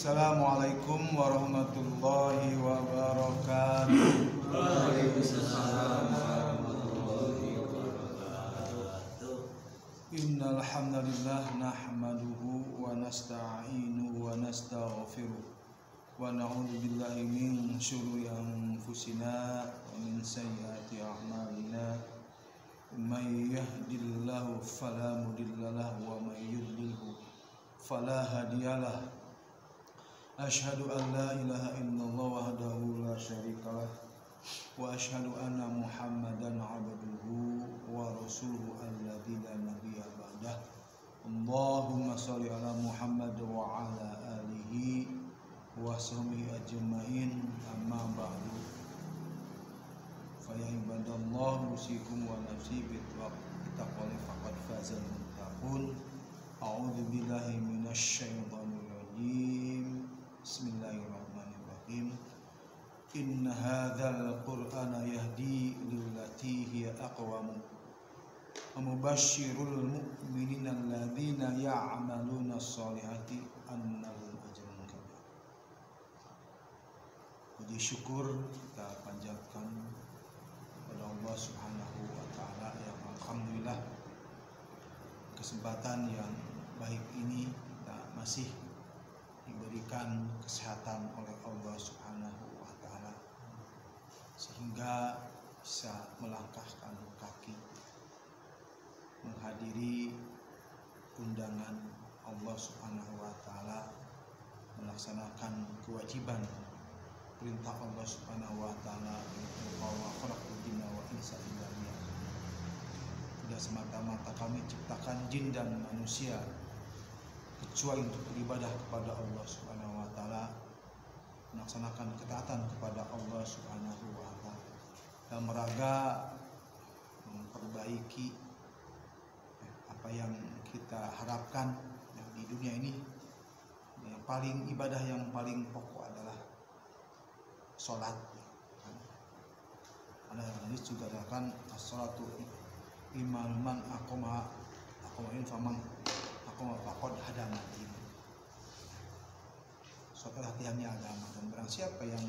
Assalamualaikum warahmatullahi wabarakatuh. Waalaikumsalam warahmatullahi wabarakatuh. Innal hamdalillah nahmaduhu wa nasta'inuhu wa nastaghfiruh wa na'udzu billahi min syururi anfusina wa min sayyiati a'malina. May yahdihillahu fala mudilla lahu wa may yudlilhu fala hadiyalah. Asyhadu an la ilaha illallah wahdahu la syarikalah wa asyhadu anna Muhammadan abduhu wa rasuluhu alladzi la nabiyya ba'dah. Allahumma shalli ala Muhammad wa ala alihi wa sahbihi ajmain, amma ba'du. Fa ya ibadallah, usikum wa nafsi bittaqwa faqad fazal muttaqun. A'udzu billahi minasy syaithanir rajim. Bismillahirrahmanirrahim. Inna hadzal qur'ana yahdi lillati hiya aqwam wa mubashshirul mu'minina alladzina ya'maluna sholihati anna lahum ajran kabir. Puji syukur kita panjatkan kepada Allah Subhanahu wa taala yang alhamdulillah kesempatan yang baik ini kita masih diberikan kesehatan oleh Allah Subhanahu wa taala sehingga bisa melangkahkan kaki menghadiri undangan Allah Subhanahu wa taala, melaksanakan kewajiban perintah Allah Subhanahu wa taala, wa khalaqal jinna wa insa illa liya'budun. Tidak semata-mata kami ciptakan jin dan manusia kecuali untuk beribadah kepada Allah Subhanahu wa taala, melaksanakan ketaatan kepada Allah Subhanahu wa taala dalam rangka memperbaiki apa yang kita harapkan di dunia ini. Yang paling ibadah yang paling pokok adalah salat. Ada hadis juga katakan as-salatu iman man aqama faman faqad hadamatin. Suatu latihannya agama, dan barang siapa yang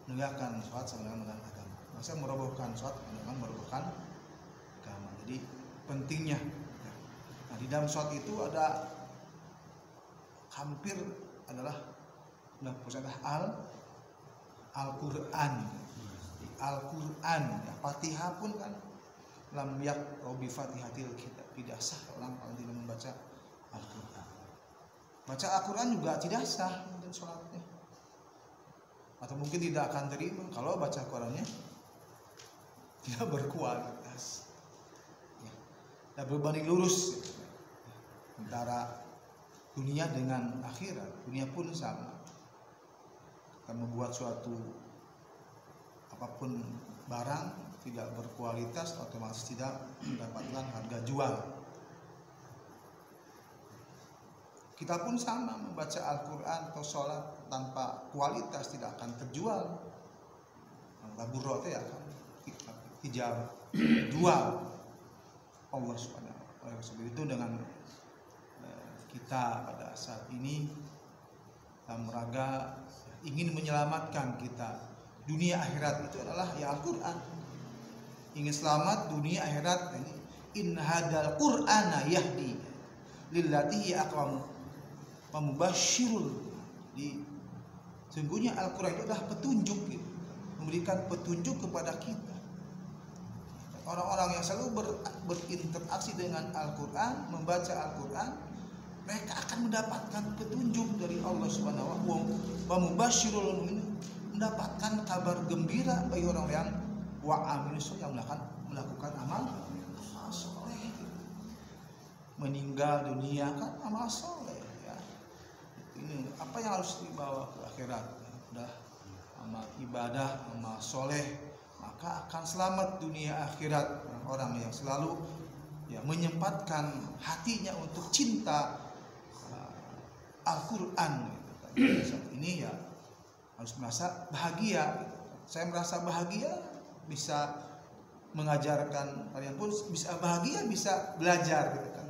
menegakkan sholat sama dengan agama, maka merobohkan sholat dengan merobohkan agama. Jadi pentingnya, nah, di dalam sholat itu ada hampir adalah 90% Al-Quran. Al-Quran, ya, Fatihah pun kan lam yaqra bi fatihatil kitab, tidak sah orang kalau tidak membaca Al-Quran. Baca Al-Quran juga tidak sah dan sholatnya, atau mungkin tidak akan terima kalau baca Al-Qurannya tidak berkualitas, ya, berbanding lurus antara dunia dengan akhirat. Dunia pun sama, kita membuat suatu apapun barang tidak berkualitas, otomatis tidak mendapatkan harga jual. Kita pun sama, membaca Al-Quran atau sholat tanpa kualitas tidak akan terjual. Labur ya kan hijab jual Allah Subhanahu wa taala. Itu dengan kita pada saat ini dalam rangka ingin menyelamatkan kita dunia akhirat, itu adalah ya Al-Quran. Ingin selamat dunia akhirat ini, in hadzal qur'ana yahdi lillati hiya aqwam wa mubashshirul. Sungguhnya Al-Quran itu adalah petunjuk, memberikan petunjuk kepada kita. Orang-orang yang selalu berinteraksi dengan Al-Quran, membaca Al-Quran, mereka akan mendapatkan petunjuk dari Allah Subhanahu wa mubashshirul, mendapatkan kabar gembira bagi orang yang yang melakukan amal soleh. Meninggal dunia kan amal soleh, ya. Ini apa yang harus dibawa ke akhirat, udah amal ibadah, amal soleh, maka akan selamat dunia akhirat. Orang yang selalu ya menyempatkan hatinya untuk cinta Al-Quran, gitu. Saat ini ya harus merasa bahagia, gitu. Saya merasa bahagia bisa mengajarkan, kalian pun bisa bahagia bisa belajar, gitu kan.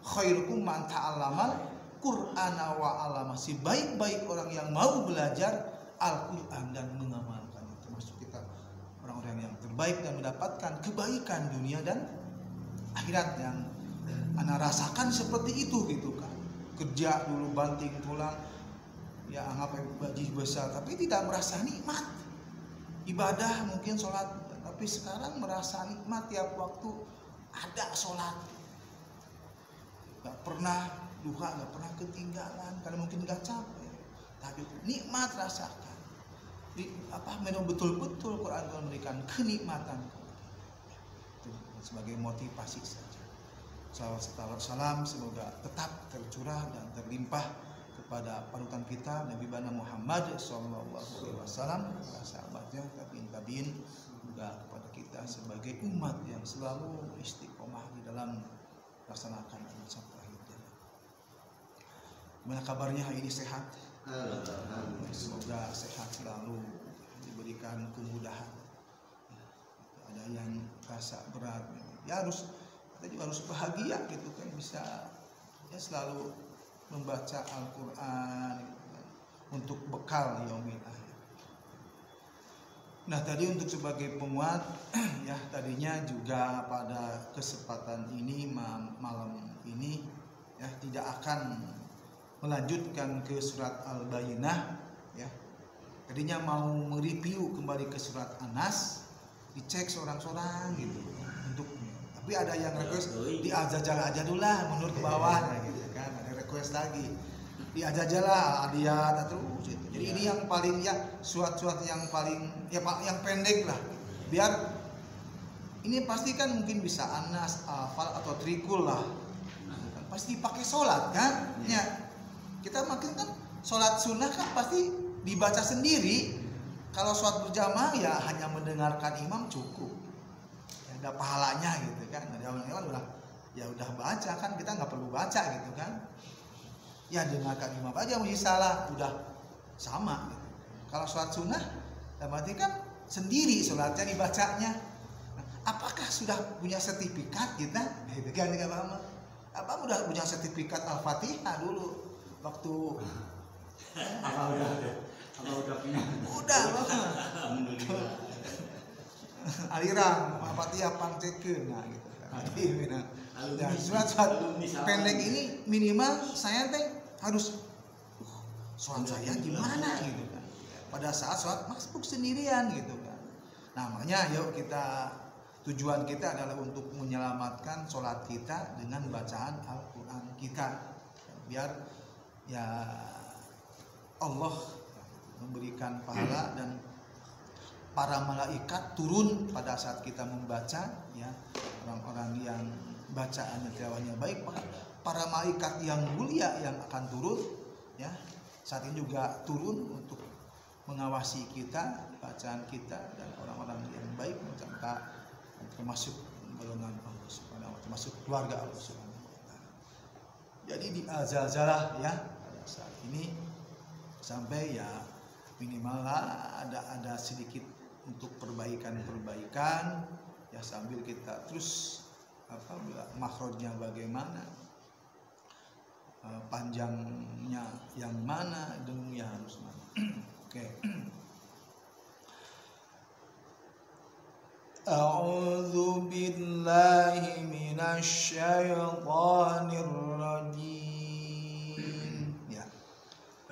khairukum man ta'allamal Qur'ana wa 'allama. Si baik-baik orang yang mau belajar Al-Qur'an dan mengamalkan. Termasuk kita orang-orang yang terbaik dan mendapatkan kebaikan dunia dan akhirat. Yang ana rasakan seperti itu gitu kan. Kerja dulu banting tulang, ya anggap gaji besar, tapi tidak merasa nikmat. Ibadah mungkin sholat, tapi sekarang merasa nikmat tiap waktu ada sholat. Gak pernah duka, gak pernah ketinggalan, karena mungkin gak capek, tapi nikmat rasakan. Memang betul-betul Quran memberikan kenikmatan. Itu sebagai motivasi saja. Salam semoga tetap tercurah dan terlimpah kepada panutan kita Nabi Muhammad SAW, para sahabatnya, tabiin juga kepada kita sebagai umat yang selalu istiqomah di dalam melaksanakan syariat. Gimana kabarnya hari ini, sehat? Semoga sehat selalu, diberikan kemudahan. Ada yang rasa berat, ya kita juga harus bahagia gitu kan, bisa ya selalu membaca Al-Quran gitu kan, untuk bekal yaumil akhir. Nah tadi untuk sebagai penguat ya, tadinya juga pada kesempatan ini malam ini ya tidak akan melanjutkan ke surat Al-Bayyinah ya. Tadinya mau mereview kembali ke surat An-Nas, dicek seorang-seorang gitu untuk, tapi ada yang request diajajal aja dulu lah menurut ke bawah gitu kan, ada request lagi diajajal lah Adiyat terus gitu. Jadi ini yang paling ya suat-suat yang paling ya Pak yang pendek lah, biar ini pasti kan mungkin bisa Anas, Al-Fal atau Trikul lah, pasti pakai sholat kan ya. Kita makin kan sholat sunnah kan pasti dibaca sendiri. Kalau sholat berjamaah ya hanya mendengarkan imam cukup, ya, ada pahalanya gitu kan. Ada orang udah baca kan, kita nggak perlu baca gitu kan. Ya dengarkan imam aja masih salah, udah sama gitu. Kalau sholat sunnah berarti kan sendiri sholatnya dibacanya. Nah, apakah sudah punya sertifikat kita? Gitu kan, nggak paham. Apa udah punya sertifikat Al-Fatihah dulu waktu apa udah punya? Udah banget. Aliran Al-Fatihah pangcekeun nah gitu kan. Ya, surat-surat pendek ini minimal saya harus sholat saya gimana gitu kan. Pada saat sholat masbuk sendirian gitu kan. Nah makanya yuk kita, tujuan kita adalah untuk menyelamatkan sholat kita dengan bacaan Al-Quran kita, biar ya Allah memberikan pahala dan para malaikat turun pada saat kita membaca ya. Orang-orang yang bacaannya tilawahnya baik, maka para malaikat yang mulia yang akan turun ya saat ini juga turun untuk mengawasi kita, bacaan kita, dan orang-orang yang baik termasuk golongan Allah Subhanahu wa ta'ala, termasuk keluarga Allah Subhanahu wa ta'ala. Jadi diazazalah ya pada saat ini sampai ya minimal lah ada sedikit untuk perbaikan ya, sambil kita terus makhrajnya bagaimana, panjangnya yang mana, dengungnya harus mana. Oke. A'udzu billahi minasy syaithanir rajim. Ya.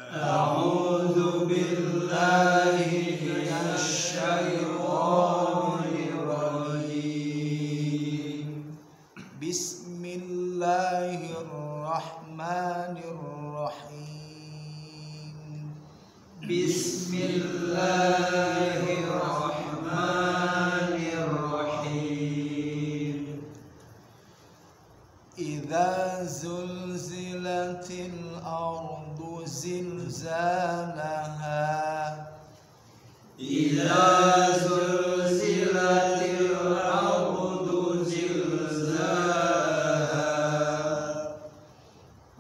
A'udzu billahi minasy syaithanir rajim. Bismillahirrahmanirrahim. Bismillahirrahmanirrahim. Idza zulzilatil ardu zilzalaha. Idza zulzilatil ardu zilzalaha.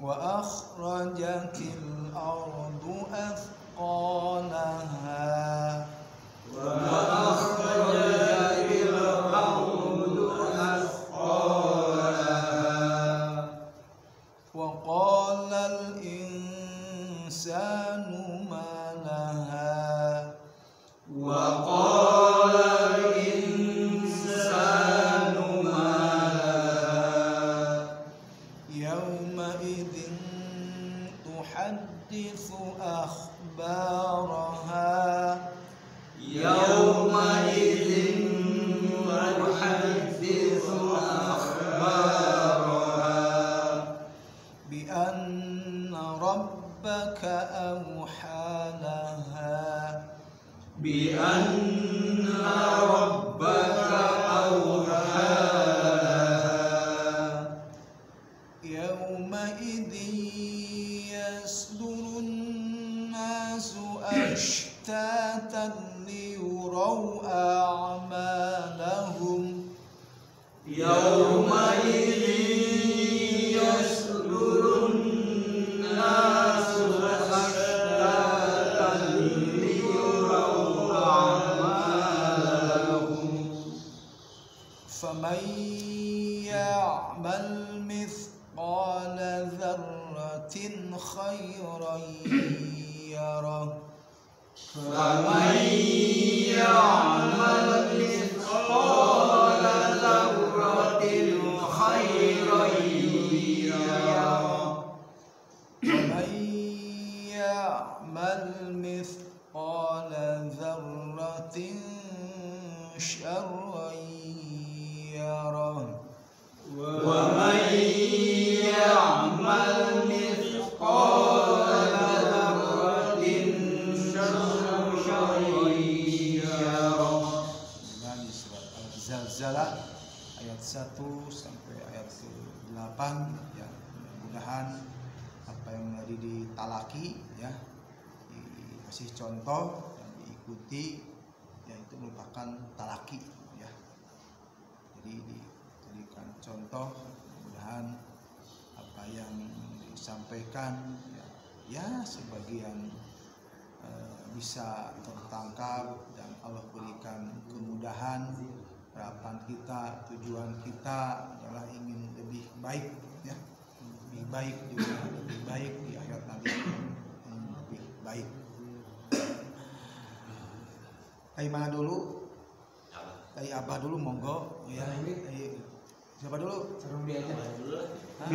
Wa akhrajatil ardu athqalaha. Wa akhrajatil ardu athqalaha. idin tuhadditsu akhbaraha يومئذ تحدث أخبارها بأن ربك أوحى لها بأن ربك أوحى لها يومئذ يصدر الناس أشتاتا ليروا أعمالهم يومئذ يصدر الناس أشتاتا ليروا أعمالهم فمن يعمل مثقال ذرة خيرا يره فمن يعمل مثقال ذرة خيرا يره ومن يعمل مثقال ذرة شرا يره ومن يعمل مثقال ذرة شرا يره. Nah, di surat Al-Zalzalah ayat 1 sampai ayat 8 ya, mudah-mudahan apa yang tadi ditalaki ya dikasih contoh dan diikuti, ya itu merupakan talaki ya. Jadi diberikan contoh, mudah-mudahan apa yang disampaikan ya sebagian bisa tertangkap dan Allah berikan kemudahan. Harapan kita, tujuan kita adalah ingin lebih baik ya, lebih baik di dunia, lebih baik di akhirat nanti, lebih baik. Dari mana dulu? Dari Abah dulu, monggo ya. Siapa dulu? Serum dia aja. Hah?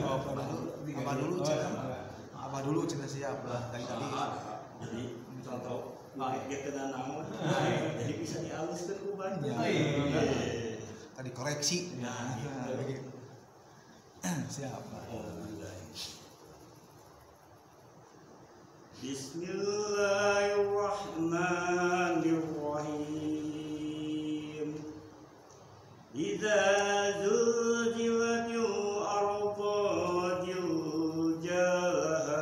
Oh, Abah dulu cerita. Abah dulu cerita siap lah dari tadi. Jadi contoh dia kena naon, jadi bisa dihaluskan ku banyak. Tadi koreksi. Nah, gitu. Siap. Bismillahirrahmanirrahim. Idza zulzilatil ardu zilzalaha.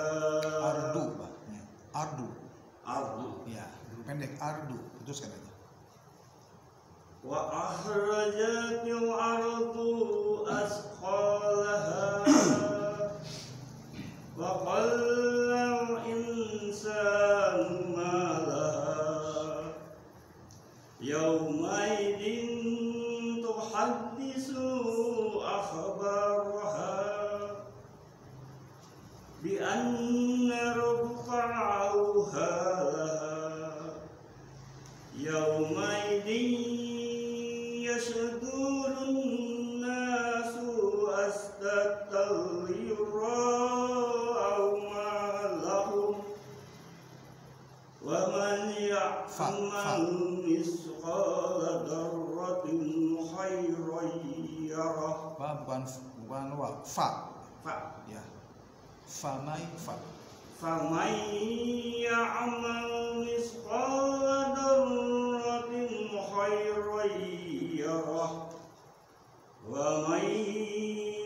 Ardu, Pak. Ya. Ardu. Ardu. Ya, pendek ardu. Putuskan aja. Wa akhrajatil ardu asqalaha. Wa qallal insanu ma laha. Yawmaidin tuhaddisu akhbaraha. Bi anna rabbaka awha laha. Yawmaidin yasdurun nasu astatan liyurau ma'lahum. Wa man ya'mal misqala dzarratin khairan yarah. Fa bukan wa. Fa. Fa Ya. Fa mai fa. faman ya'mal misqala dzarratin khairan yarah. Wa man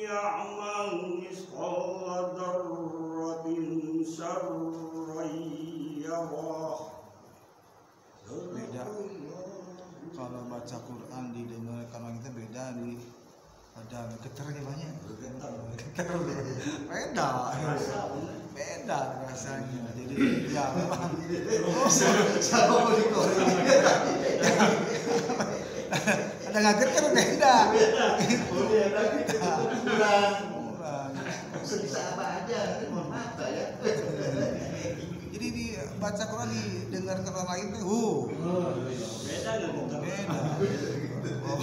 ya'mal misqala dzarratin syarran yarah. Beda. Kalau baca Quran didengarkan orang kita beda nih. Ada getarnya banyak. Getar. Beda rasanya. Jadi ya memang. Siapa mau dikorek? Ada nggak getar beda. Kurang. Kurang. Bisa apa aja, mohon maaf ya. Jadi dibaca Quran didengarkan orang lain tuh, Beda nggak? beda. Oh,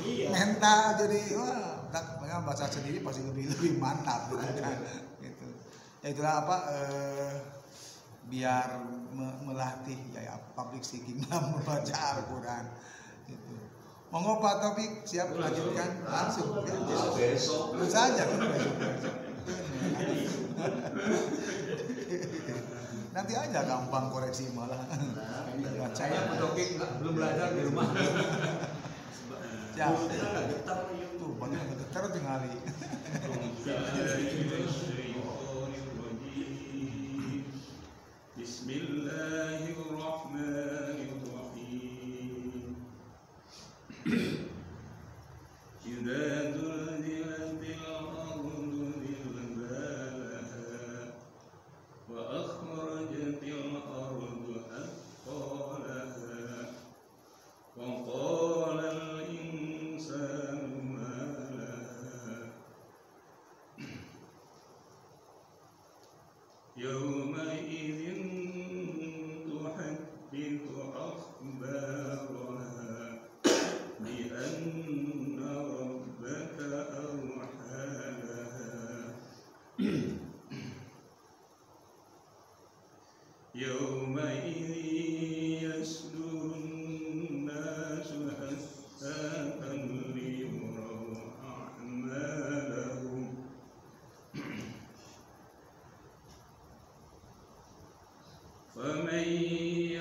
Iya. mental jadi wah, Soalnya baca sendiri pasti lebih mantap kan. Gitu. Ya itulah apa biar melatih ya public speaking membaca Al-Qur'an gitu. Monggo Pak Taufik siap lanjutkan langsung ya. Besok. Terus saja kan besok. Nanti aja gampang koreksi malah. Saya Topik belum belajar di rumah. Ya, Getar tuh banyak getar tinggali. Bismillahirrahmanirrahim. Idza zulzilatil ardu zilzalaha wa akhrajatil ardu athqalaha wa qala al insanu ma laha yawma idzin tuhaddithu akhbaraha bi anna rabbaka awha laha يومئذ يصدر الناس أشتاتا ليروا أعمالهم فمن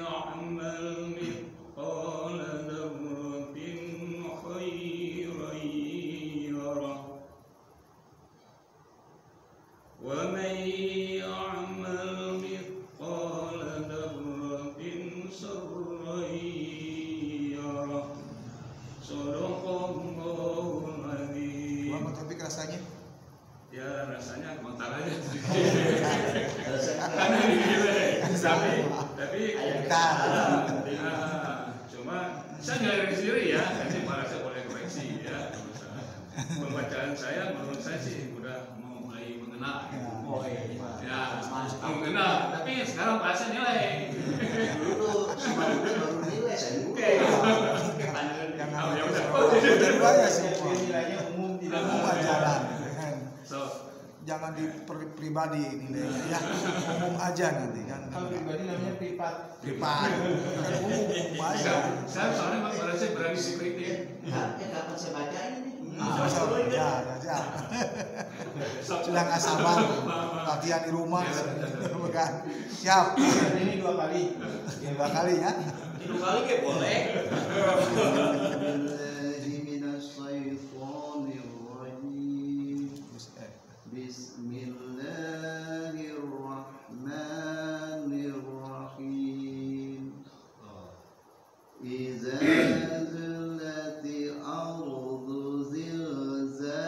يعمل مثقال ذرة خيرا يره ومن يعمل مثقال ذرة شرا يره صدق الله العظيم. Gua Pak Taufik rasanya Ya rasanya komentar aja sih. Rasanya Tapi cuma saya nggak dari sendiri ya, nanti malah saya boleh koreksi ya. Pembacaan saya menurut saya sih udah mau mulai mengenal. Oh iya. Ya, mengenal. Tapi sekarang bahasa nilai. dulu sebelumnya baru nilai saya juga. jangan Ya udah. banyak semua. Nilainya umum tidak Umum aja lah. So, Jangan di pribadi nilainya ya umum aja nanti kan. Kalau pribadi namanya privat. Pribadi kan umum aja. saya soalnya pada saya berani dikritik. Kapan saya baca ini? Ya. Sudah nggak sabar latihan di rumah bukan siap Ini 2 kali. dua kali ya. 2 kali kayak boleh. Bismillahirrahmanirrahim. Idza zulzilatil ardu zilzalaha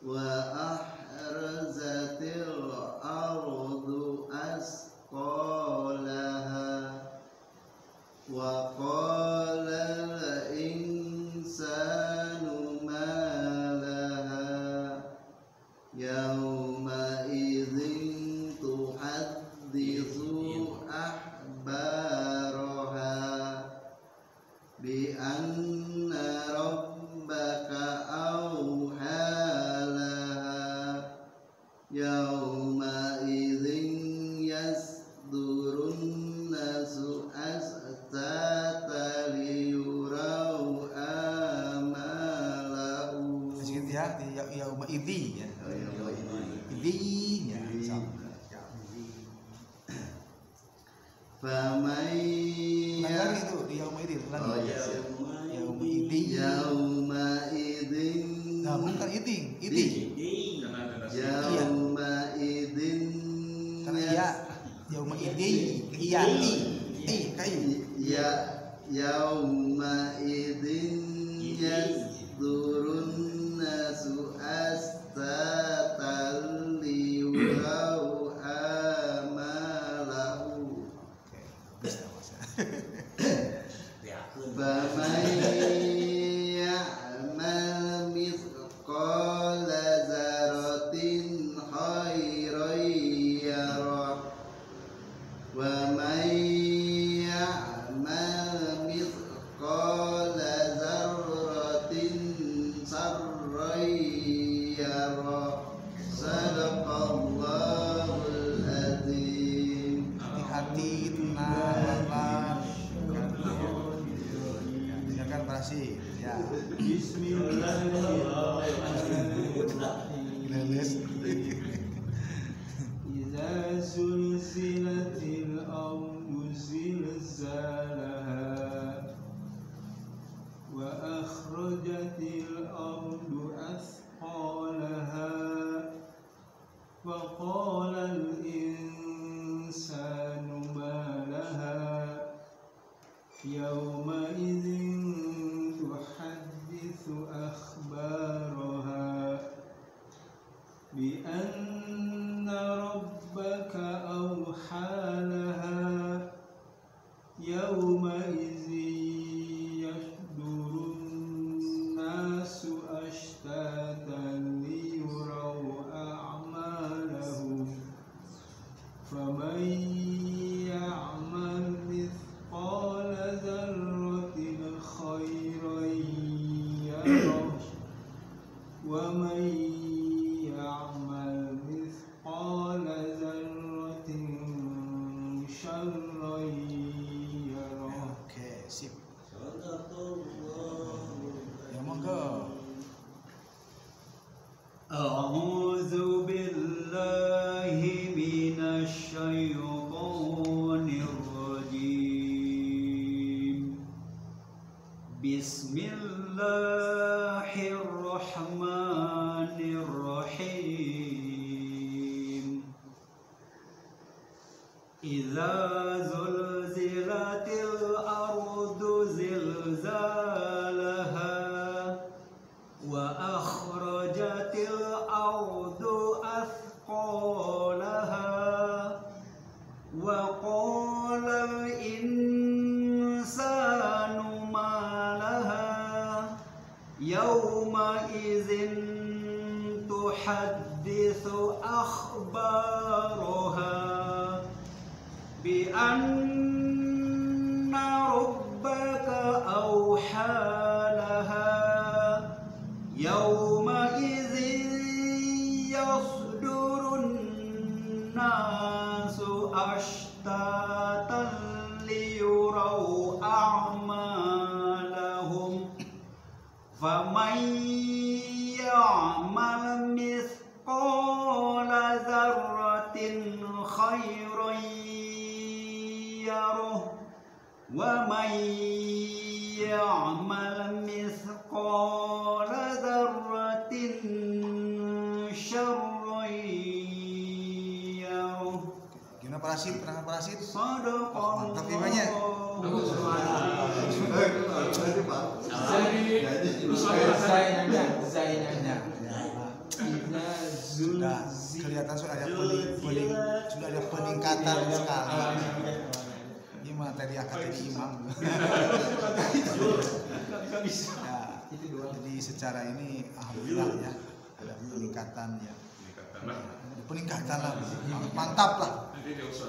wa ahrazatil ardu asqalaha wa qala al insanu ma laha yawma idzin tuhaddithu akhbaraha bi anna rabbaka awha laha yawma idzin yasdurun nasu astata liyurau amalahu. Sedikit ya di yauma idzi ya. Idzi ya. Famai Lagi itu di yauma idzi lagi. Oh, iya. Yauma idzi. Yauma idzin Nah, bukan idzi. Yauma idzin Karena iya yauma idzi iya kai. Ya yauma idzin yasdurun nasu astatan liyurau amalahu. Bisa Mas. Famai ya'mal mithqala dzarratin khairan yarah wa may ya'mal mithqala yara. Sadaqallahul azim. Hati-hati, tenang, pelan-pelan. Dengarkan berhasil. Ya. Bismillahirrahmanirrahim. Idza sulsilatil ardu zilzalaha wa akhrajatil ardu athqalaha wa qala al insanu ma laha yawma idzin tuhadditsu akhbaraha bi anna rabbaka awha laha yawma idzin yasdurun nasu ashtatan liyuraw a'malahum faman ya'mal mithqala dzarratin khairan yarah wa man ya'mal mithqala dzarratin syarran yarah. Oke, sip. Ya monggo. A'udzu billahi minasy syaithanir rajim. Bismillahirrahmanirrahim. Idza zulzilatil ardu zilzalaha wa akhrajatil ardu athqalaha wa qala al insanu ma laha yawma idzin tuhadditsu akhbaraha bi anna rabbaka awha laha yawma idzin yasdurun nasu ashtatan liyuraw a'malahum faman ya'mal mithqala dzarratin khairan yarah wa man ya'mal mithqala dzarratin syarran yarah. Gimana parasit? Penangan parasit? Sadaqallah. Mantap imannya. Sudah kelihatan sudah ada peningkatan sekali. Ini materi akad jadi imam. Ya, jadi secara ini alhamdulillah ya ada peningkatan ya. Peningkatan lah, mantap lah. Nanti dia usah.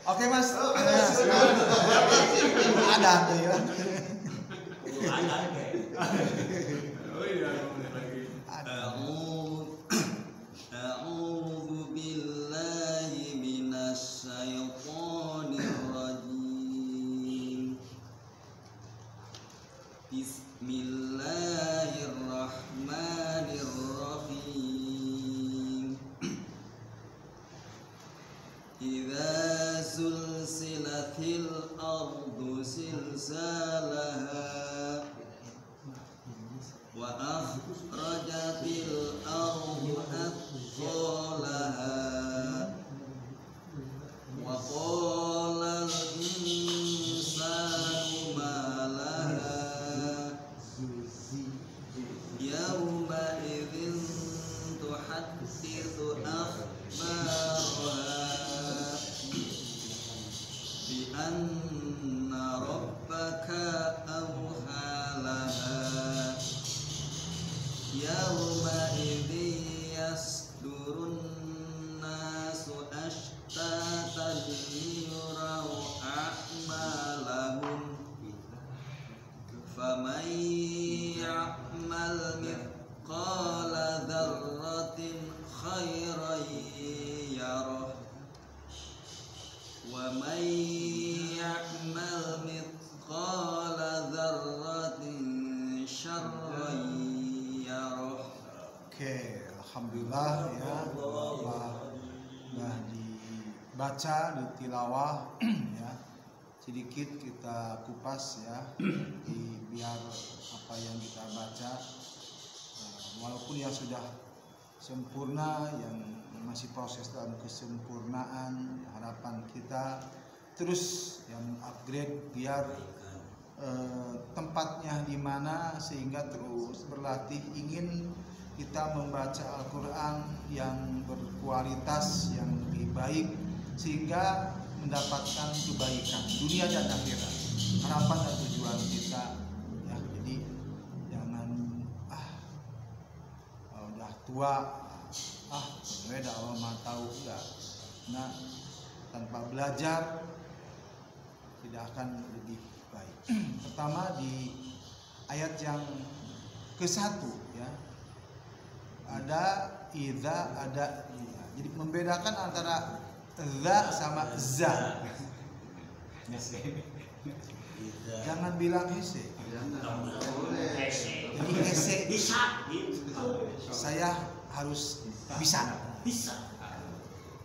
Oke mas, ada tuh ya. Oh iya, lagi. A'udzu billahi minasy syaithanir rajim. Bismillahirrahmanirrahim. Idza sulsilatil ardu silsalaha wa akhrajatil ardu athqalaha wa qala al insanu ma laha yawma idzin tuhadditsu akhbaraha bi anna rabbaka awha laha yawma idzin yasdurun nasu ashtatan liyuraw a'malahum Alhamdulillah ya, telah dibaca, ditilawah ya. Sedikit kita kupas ya, biar apa yang kita baca walaupun yang sudah sempurna, yang masih proses dalam kesempurnaan, harapan kita terus yang upgrade biar tempatnya di mana, sehingga terus berlatih ingin kita membaca Al-Quran yang berkualitas, yang lebih baik, sehingga mendapatkan kebaikan dunia dan akhirat. Harapan dan tujuan kita ya. Jadi jangan kalau udah tua beda Allah mah tahu, enggak. Nah, tanpa belajar tidak akan lebih baik. Pertama di ayat yang ke-1 ya, ada idza, ada iya. Jadi membedakan antara za sama za. Jangan bilang hese. Jadi hese Bisa gitu. saya harus bisa.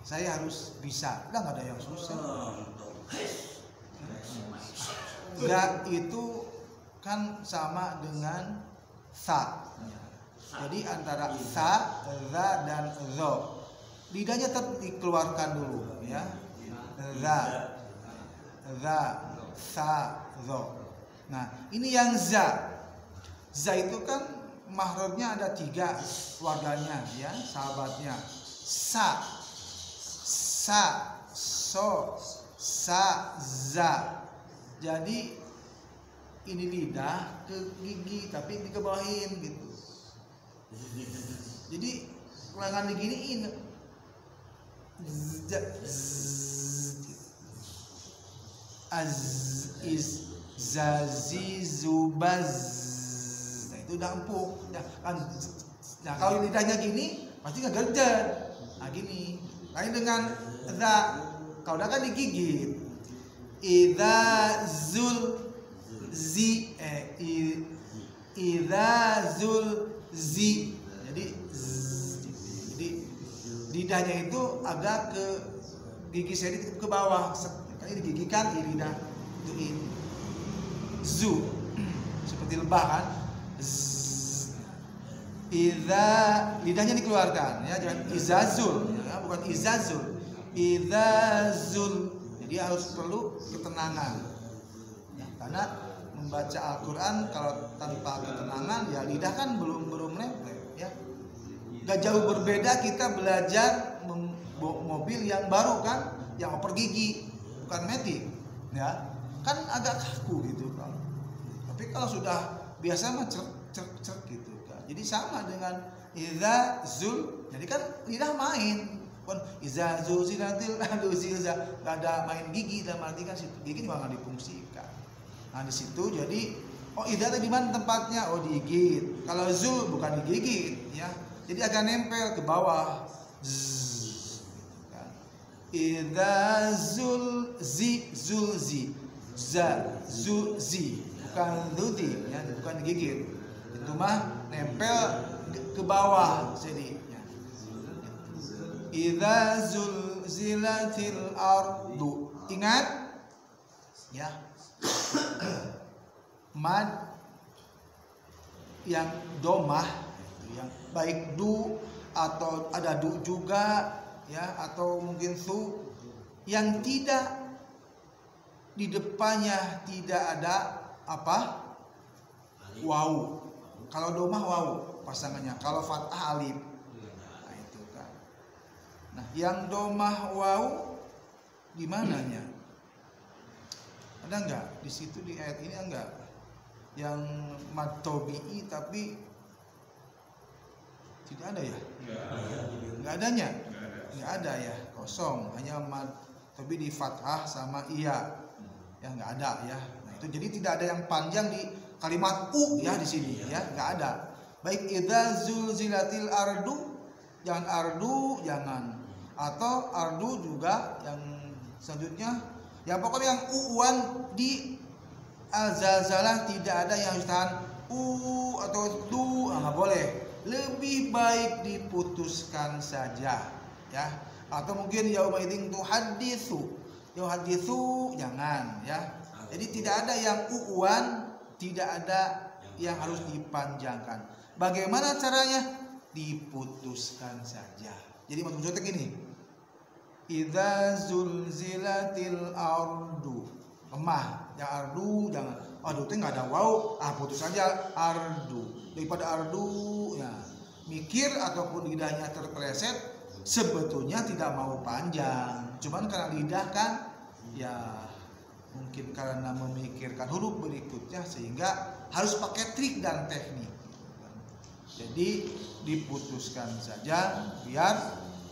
Saya harus bisa. Udah nggak ada yang susah. Za itu kan sama dengan sa. Jadi antara sa, za dan zo. Lidahnya tetap dikeluarkan dulu ya. Za, sa, zo. Nah, ini yang za. Za itu kan mahrojnya ada 3 keluarganya ya, sahabatnya. Sa, so, sa, za. Jadi ini lidah ke gigi tapi dikebawahin gitu. Jadi lengan diginiin. Az is zazi zubaz. Nah, itu udah empuk. Nah, kalau lidahnya gini pasti nggak gerjet. Nah, gini. Lain dengan za. Kalau udah kan digigit. Idza zul zi idza zul zi. Jadi lidahnya itu agak ke gigi seri ke bawah. Ini digigikan di lidah itu ini. Zu seperti lebah kan. Idza lidahnya dikeluarkan ya, jangan izazul ya, bukan izazul. Idzazul. Jadi harus perlu ketenangan. Ya, karena membaca Al-Qur'an kalau tanpa ketenangan ya lidah kan belum nempel ya. Gak jauh berbeda kita belajar mobil yang baru kan, yang oper gigi, bukan matic ya. Kan agak kaku gitu kan. Tapi kalau sudah biasa mah cerk gitu kan. Jadi sama dengan idza zul. Jadi kan lidah main. Kan idza zulzilatil ardu zilzal. Enggak ada main gigi, dalam arti kan gigi juga enggak difungsikan. Nah, di situ jadi idza di mana tempatnya? Digigit. Kalau zul bukan digigit ya. Jadi agak nempel ke bawah. Idza zulzi zulzi za zuzi, bukan zuzi ya, bukan digigit. Itu mah nempel ke bawah jadinya. Idza zulzilatil ardu. Ingat ya. Mad yang domah, yang baik du atau ada du juga ya, atau mungkin su yang tidak di depannya tidak ada apa? Waw. Kalau domah waw pasangannya, kalau fathah alif. Nah, itu kan. Nah, yang domah waw di mananya? Ada enggak di situ di ayat ini? Enggak. Yang mad tabi'i tapi tidak ada ya? Enggak adanya. Enggak ada ya, kosong, hanya mad tapi di fathah sama iya. Ya enggak ada ya. Nah, itu jadi tidak ada yang panjang di kalimat ya di sini ya, enggak ada. Baik idza zulzilatil ardu, jangan ardu, jangan. Atau ardu juga yang selanjutnya. Ya pokoknya yang uwan di al-zalzalah tidak ada yang harus tahan atau tu, enggak boleh. lebih baik diputuskan saja, ya. Atau mungkin yauma idzin tuhaditsu, jangan, ya. Jadi tidak ada yang uuan, tidak ada yang harus dipanjangkan. Bagaimana caranya? Diputuskan saja. Jadi maksudnya gini, idza zulzilatil ardu, lemah, yang ardu jangan. Aduh, itu nggak ada wow, putus saja ardu. Daripada ardu, ya mikir ataupun lidahnya terpeleset, sebetulnya tidak mau panjang. Cuman karena lidah kan, ya mungkin karena memikirkan huruf berikutnya sehingga harus pakai trik dan teknik. Jadi diputuskan saja biar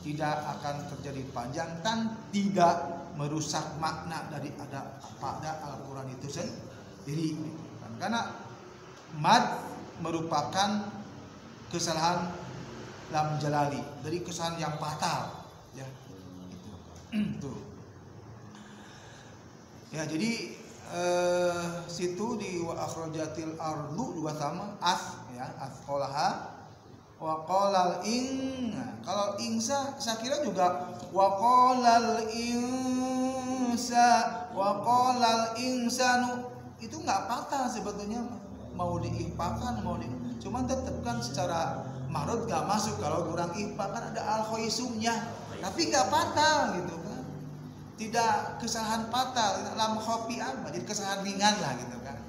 tidak akan terjadi panjang dan tidak merusak makna dari pada Al-Quran itu sendiri. Karena mad merupakan kesalahan lam jalali, dari kesalahan yang fatal, ya. Itu. Ya, jadi situ di wa akhrajatil ardu juga sama ya, asqalaha wa qalal ing. Kalau ingsa saya kira juga wa qalal insa wa qalal insanu, itu enggak fatal sebetulnya, mau diikhfakan mau di, cuman tetap kan secara marud enggak masuk. Kalau orang ikhfa kan ada al khaisumnya, tapi enggak fatal gitu kan. Tidak kesalahan fatal, lam khofi apa, jadi kesalahan ringan lah gitu kan.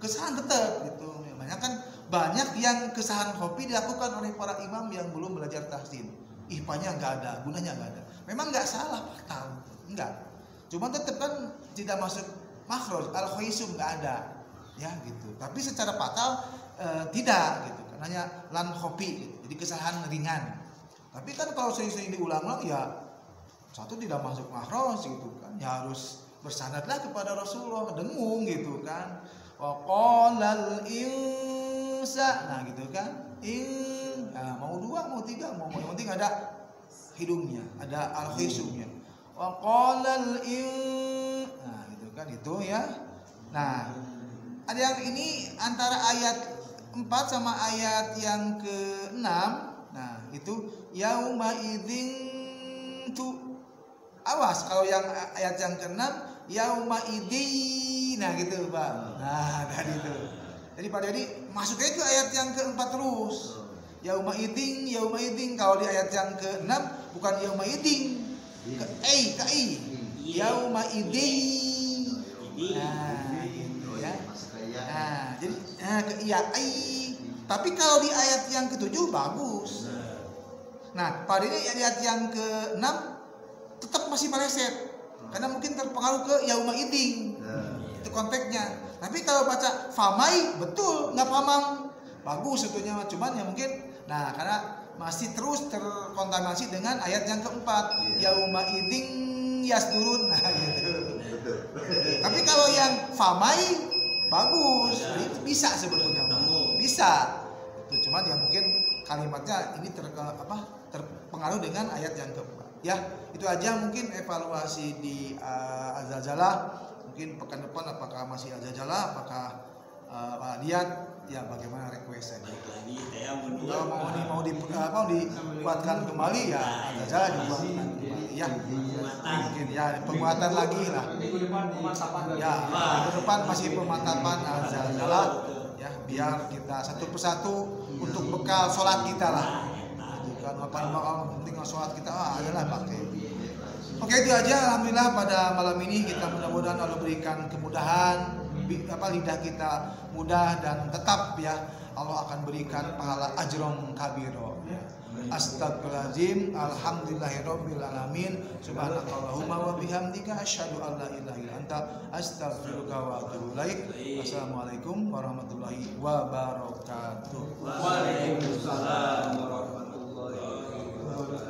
Kesalahan tetap gitu. Makanya kan banyak yang kesalahan khofi dilakukan oleh para imam yang belum belajar tahsin. Ihfanya nggak ada, gunanya nggak ada. Memang nggak salah fatal, enggak. Cuma tetap kan tidak masuk makhraj, al khaisum nggak ada, ya gitu. Tapi secara fatal tidak gitu. Kan hanya lam khofi, gitu. Jadi kesalahan ringan. Tapi kan kalau sering-sering diulang-ulang ya satu tidak masuk makhraj gitu kan, ya harus bersanadlah kepada Rasulullah, dengung gitu kan. Wa qalal insa, nah gitu kan, nah, mau dua mau tiga mau yang penting ada hidungnya, ada al khaisumnya. Wa qalal nah gitu kan, itu ya. Nah ada yang ini antara ayat 4 sama ayat yang ke-6. Nah itu yauma idzin tu, awas kalau yang ayat yang ke-6 yauma idzin, nah gitu Pak. Nah tadi itu. Jadi Pak Dedi masuknya itu ayat yang ke-4 terus. Yauma idzin, kalau di ayat yang ke-6 bukan yauma idzin. Ke-i. Yauma idzin. Nah, gitu ya. Nah, jadi ke iya ai. Tapi kalau di ayat yang ke-7 bagus. Nah, pada ini ayat yang ke-6 tetap masih meleset karena mungkin terpengaruh ke yauma idzin, itu konteksnya. Tapi kalau baca famai betul nggak pamam, bagus sebetulnya, cuman ya mungkin nah karena masih terus terkontaminasi dengan ayat yang ke-4 yauma idzin yasdurun, nah gitu. Tapi kalau yang famai bagus, itu bisa sebetulnya, bisa itu, cuman ya mungkin kalimatnya ini terpengaruh dengan ayat yang ke-4. Ya, itu aja mungkin evaluasi di Al-Zalzalah. Mungkin pekan depan apakah masih Al-Zalzalah, apakah lihat ya bagaimana request-nya. Kalau mau dikuatkan kembali ya Al-Zalzalah dikuatkan kembali ya. Mungkin ya penguatan lagi lah. Ya, minggu depan masih pemantapan Al-Zalzalah ya, biar kita satu persatu untuk bekal sholat kita lah. Apa penting sholat kita adalah pakai. Oke, itu aja. Alhamdulillah pada malam ini kita mudah-mudahan Allah berikan kemudahan, lidah kita mudah dan tetap ya Allah akan berikan pahala ajron kabiro. Astagfirullahaladzim. Alhamdulillahirabbil alamin. Subhanakallahumma wa bihamdika asyhadu an la ilaha illa anta astaghfiruka wa atubu ilaik. Wassalamualaikum warahmatullahi wabarakatuh. Waalaikumsalam warahmatullahi wabarakatuh.